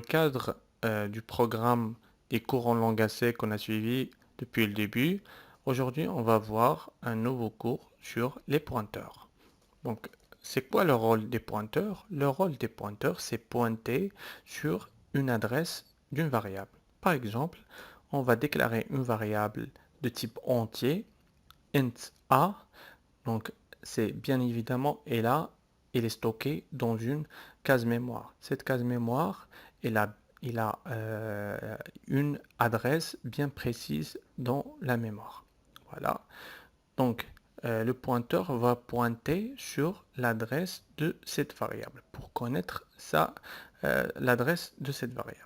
cadre du programme des cours en langue AC qu'on a suivi depuis le début, aujourd'hui on va voir un nouveau cours sur les pointeurs. Donc, c'est quoi le rôle des pointeurs? Le rôle des pointeurs, c'est pointer sur une adresse d'une variable. Par exemple, on va déclarer une variable de type entier, int a, donc c'est bien évidemment, et là, il est stocké dans une case mémoire. Cette case mémoire, il a une adresse bien précise dans la mémoire. Voilà. Donc, le pointeur va pointer sur l'adresse de cette variable pour connaître l'adresse de cette variable.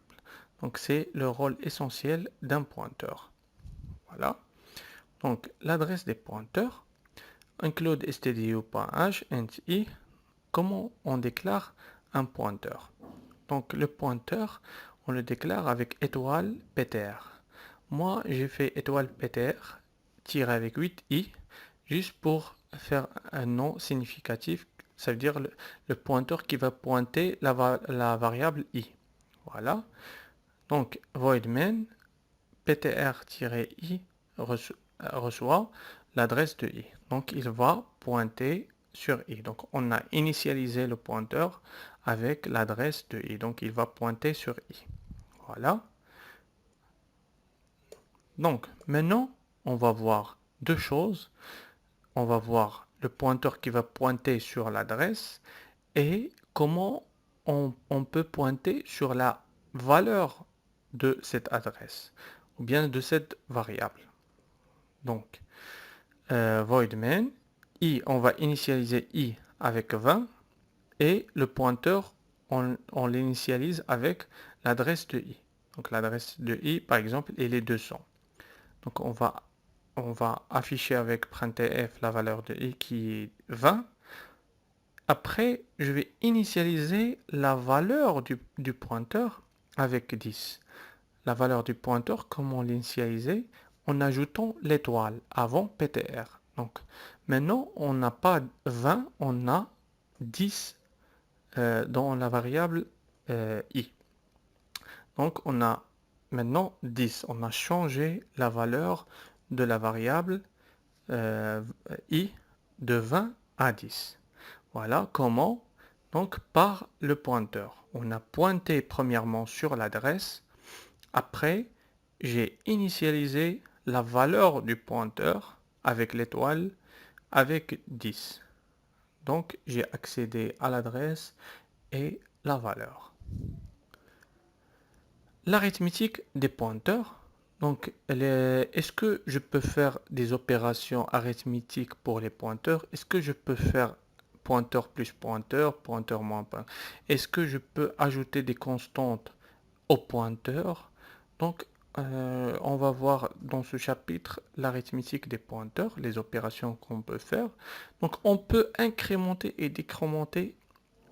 Donc, c'est le rôle essentiel d'un pointeur. Voilà. Donc, l'adresse des pointeurs, include stdio.h int i. Comment on déclare un pointeur? Donc, le pointeur, on le déclare avec étoile ptr. Moi, j'ai fait étoile ptr tiré avec 8i juste pour faire un nom significatif, ça veut dire le pointeur qui va pointer la variable i. Voilà. Donc, void main ptr-i reçoit l'adresse de i. Donc, il va pointer sur i. Donc, on a initialisé le pointeur avec l'adresse de i. Donc, il va pointer sur i. Voilà. Donc, maintenant, on va voir deux choses. On va voir le pointeur qui va pointer sur l'adresse et comment on peut pointer sur la valeur de cette adresse ou bien de cette variable. Donc, void main, i, on va initialiser i avec 20 et le pointeur, on l'initialise avec l'adresse de i. Donc, l'adresse de i, par exemple, elle est 200. Donc, on va afficher avec printf la valeur de i qui est 20. Après, je vais initialiser la valeur du pointeur avec 10. La valeur du pointeur, comment l'initialiser? En ajoutant l'étoile avant ptr. Donc, maintenant, on n'a pas 20, on a 10 dans la variable i. Donc, on a maintenant 10. On a changé la valeur de la variable i de 20 à 10. Voilà comment, donc par le pointeur. On a pointé premièrement sur l'adresse. Après, j'ai initialisé la valeur du pointeur avec l'étoile avec 10. Donc, j'ai accédé à l'adresse et la valeur. L'arithmétique des pointeurs. Donc, est-ce que je peux faire des opérations arithmétiques pour les pointeurs? Est-ce que je peux faire pointeur plus pointeur, pointeur moins pointeur? Est-ce que je peux ajouter des constantes au pointeur? Donc, on va voir dans ce chapitre l'arithmétique des pointeurs, les opérations qu'on peut faire. Donc, on peut incrémenter et décrémenter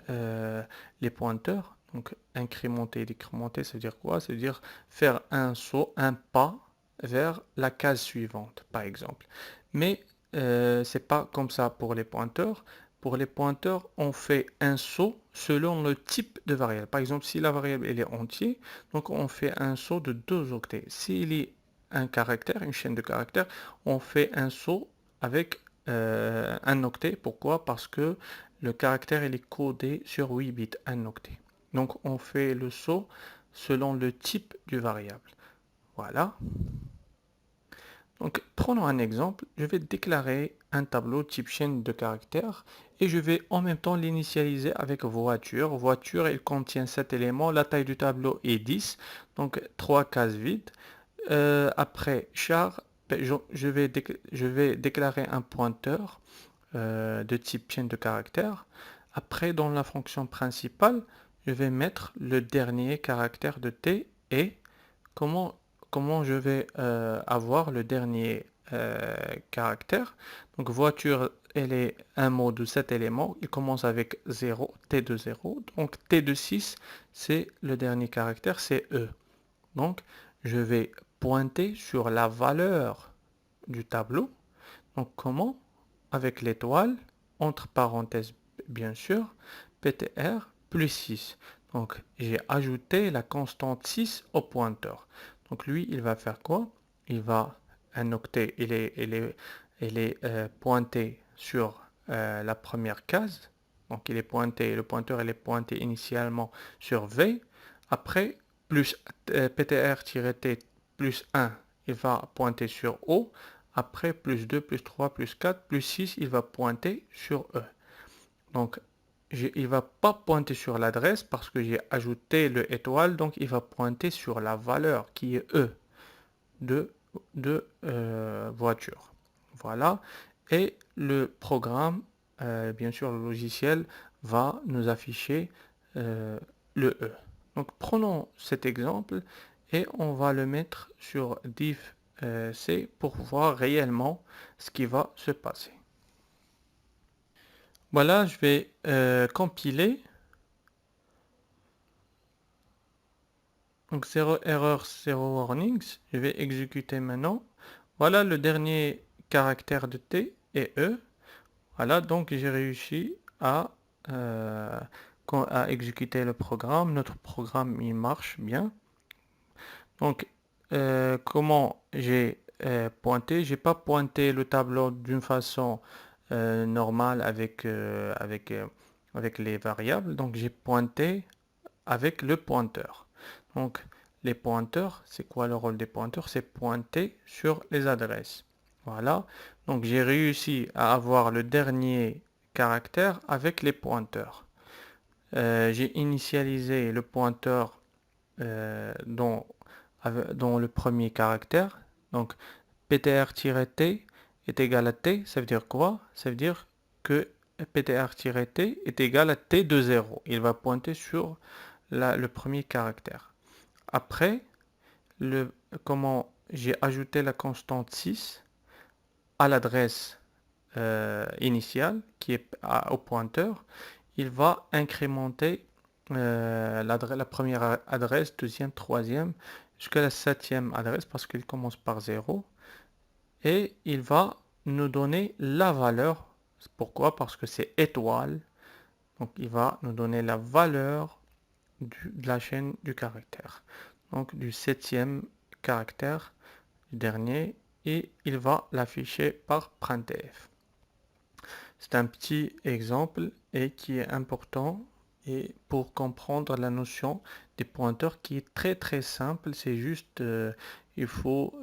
les pointeurs. Donc, incrémenter et décrémenter, ça veut dire quoi? Ça veut dire faire un saut, un pas vers la case suivante, par exemple. Mais c'est pas comme ça pour les pointeurs. Pour les pointeurs, on fait un saut selon le type de variable. Par exemple, si la variable elle est entière, donc on fait un saut de 2 octets. S'il est un caractère, une chaîne de caractères, on fait un saut avec un octet. Pourquoi? Parce que le caractère il est codé sur 8 bits, un octet. Donc on fait le saut selon le type du variable. Voilà. Donc prenons un exemple. Je vais déclarer un tableau type chaîne de caractères et je vais en même temps l'initialiser avec voiture. Voiture, il contient 7 éléments. La taille du tableau est 10. Donc 3 cases vides. Après char, je vais déclarer un pointeur de type chaîne de caractères. Après, dans la fonction principale, je vais mettre le dernier caractère de t et comment, comment je vais avoir le dernier caractère. Donc voiture, elle est un mot de 7 éléments. Il commence avec 0, t de 0. Donc t de 6, c'est le dernier caractère, c'est e. Donc je vais pointer sur la valeur du tableau. Donc comment? Avec l'étoile, entre parenthèses bien sûr, ptr plus 6. Donc, j'ai ajouté la constante 6 au pointeur. Donc, lui, il va faire quoi? Il va, un octet, il est pointé sur la première case. Donc, il est pointé, le pointeur, il est pointé initialement sur V. Après, plus ptr-t plus 1, il va pointer sur O. Après, plus 2, plus 3, plus 4, plus 6, il va pointer sur E. Donc, il ne va pas pointer sur l'adresse parce que j'ai ajouté le étoile, donc il va pointer sur la valeur qui est E de voiture. Voilà. Et le programme, bien sûr, le logiciel va nous afficher le E. Donc, prenons cet exemple et on va le mettre sur div C pour voir réellement ce qui va se passer. Voilà, je vais compiler. Donc, 0 erreur, 0 warnings. Je vais exécuter maintenant. Voilà, le dernier caractère de T est E. Voilà, donc j'ai réussi euh, à exécuter le programme. Notre programme, il marche bien. Donc, comment j'ai pointé? J'ai pas pointé le tableau d'une façon normale avec les variables. Donc, j'ai pointé avec le pointeur. Donc, les pointeurs, c'est quoi le rôle des pointeurs? C'est pointer sur les adresses. Voilà. Donc, j'ai réussi à avoir le dernier caractère avec les pointeurs. J'ai initialisé le pointeur dans le premier caractère. Donc, ptr-t est égal à t. Ça veut dire quoi? Ça veut dire que ptr-t est égal à t de 0. Il va pointer sur le premier caractère. Après, comment j'ai ajouté la constante 6 à l'adresse initiale qui est au pointeur, il va incrémenter la première adresse, deuxième, troisième, jusqu'à la septième adresse parce qu'il commence par 0. Et il va nous donner la valeur. Pourquoi? Parce que c'est étoile. Donc il va nous donner la valeur de la chaîne du caractère. Donc du septième caractère, du dernier, et il va l'afficher par printf. C'est un petit exemple et qui est important et pour comprendre la notion des pointeurs qui est très très simple. C'est juste il faut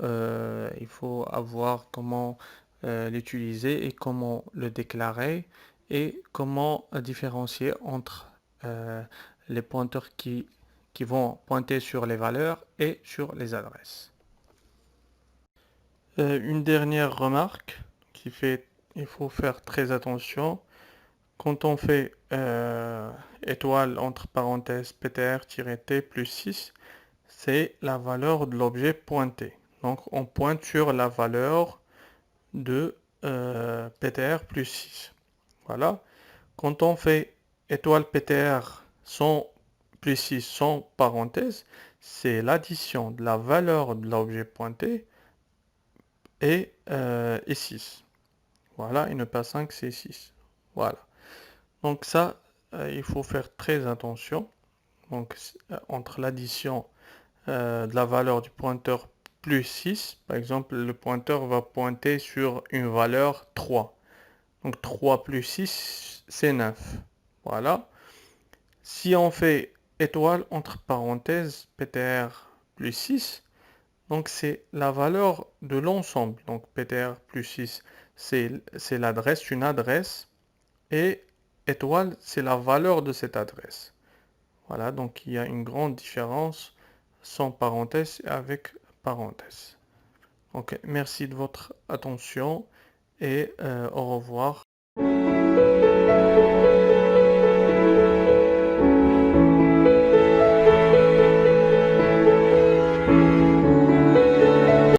avoir comment l'utiliser et comment le déclarer et comment différencier entre les pointeurs qui vont pointer sur les valeurs et sur les adresses. Une dernière remarque qui fait, il faut faire très attention. Quand on fait étoile entre parenthèses ptr-t plus 6, c'est la valeur de l'objet pointé. Donc on pointe sur la valeur de ptr plus 6. Voilà. Quand on fait étoile ptr sans plus 6 sans parenthèse, c'est l'addition de la valeur de l'objet pointé et 6. Voilà, et ne pas 5, c'est 6. Voilà. Donc ça, il faut faire très attention. Donc entre l'addition de la valeur du pointeur plus 6, par exemple, le pointeur va pointer sur une valeur 3. Donc 3 plus 6, c'est 9. Voilà. Si on fait étoile entre parenthèses ptr plus 6, donc c'est la valeur de l'ensemble. Donc ptr plus 6, c'est l'adresse, une adresse, et étoile, c'est la valeur de cette adresse. Voilà, donc il y a une grande différence sans parenthèse et avec parenthèse. Donc merci de votre attention et au revoir.